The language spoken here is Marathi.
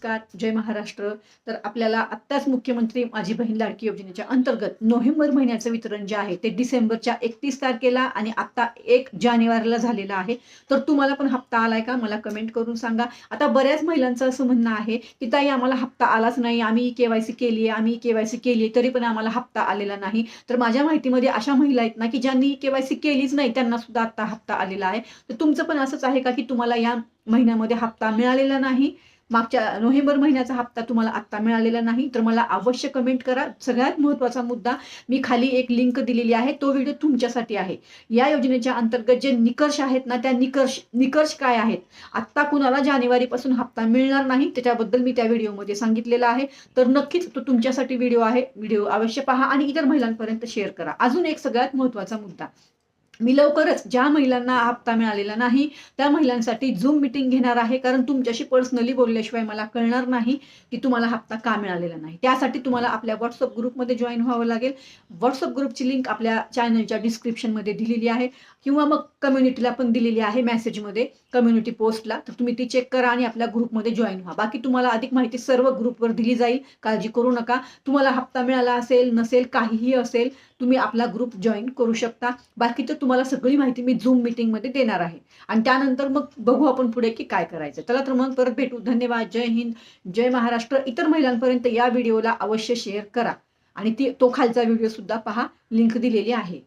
नमस्कार, जय महाराष्ट्र. तर आपल्याला आत्ताच मुख्यमंत्री माझी बहीण लाडकी योजनेच्या अंतर्गत नोव्हेंबर महिन्याचं वितरण जे आहे ते डिसेंबरच्या 31 तारखेला आणि आता 1 जानेवारीला झालेलं आहे. तर तुम्हाला पण हप्ता आलाय का? मला कमेंट करून सांगा. आता बऱ्याच महिलांचं असं म्हणणं आहे, की ताई आम्हाला हप्ता आलाच नाही. आम्ही के-वाय-सी केली आहे, आम्ही के-वाय-सी केली आहे, तरी पण आम्हाला हप्ता आलेला नाही. तर माझ्या माहितीमध्ये अशा महिला आहेत ना, की ज्यांनी के-वाय-सी केलीच नाही, त्यांना सुद्धा आता हप्ता आलेला आहे. तर तुमचं पण असंच आहे का, की तुम्हाला या महिन्यामध्ये हप्ता मिळालेला नाही, मागच्या नोव्हेंबर महिन्याचा हप्ता तुम्हाला आत्ता मिळालेला नाही, तर मला अवश्य कमेंट करा. सगळ्यात महत्त्वाचा मुद्दा, मी खाली एक लिंक दिलेली आहे, तो व्हिडिओ तुमच्यासाठी आहे. या योजनेच्या अंतर्गत जे निकष आहेत ना, त्या निकष काय आहेत? आत्ता कुणाला जानेवारीपासून हप्ता मिळणार नाही, त्याच्याबद्दल मी त्या व्हिडिओमध्ये सांगितलेलं आहे. तर नक्कीच तो तुमच्यासाठी व्हिडिओ आहे. व्हिडिओ अवश्य पहा आणि इतर महिलांपर्यंत शेअर करा. अजून एक सगळ्यात महत्त्वाचा मुद्दा, मी लवकरच ज्या महिलांना हप्ता मिळालेला नाही त्या महिलांसाठी झूम मीटिंग घेणार आहे, कारण तुमच्याशी पर्सनली बोलल्याशिवाय मला कळणार नाही की तुम्हाला हप्ता का मिळालेला नाही. त्यासाठी तुम्हाला आपल्या व्हॉट्सअप ग्रुपमध्ये जॉईन व्हावं लागेल. व्हॉट्सअप ग्रुपची लिंक आपल्या चॅनलच्या डिस्क्रिप्शनमध्ये दिलेली आहे किंवा मग कम्युनिटीला पण दिलेली आहे मेसेजमध्ये, कम्युनिटी पोस्टला. तर तुम्ही ती चेक करा आणि आपल्या ग्रुपमध्ये जॉईन व्हा. बाकी तुम्हाला अधिक माहिती सर्व ग्रुपवर दिली जाईल, काळजी करू नका. तुम्हाला हप्ता मिळाला असेल नसेल काहीही असेल, तुम्ही आपला ग्रुप जॉईन करू शकता. बाकी तर तुम्हाला सगळी माहिती मी झूम मीटिंगमध्ये देणार आहे आणि त्यानंतर मग बघू आपण पुढे की काय करायचं. चला तर मग परत भेटू. धन्यवाद. जय हिंद, जय महाराष्ट्र. इतर महिलांपर्यंत या व्हिडिओला अवश्य शेअर करा आणि तो खालचा व्हिडिओ सुद्धा पहा, लिंक दिलेली आहे.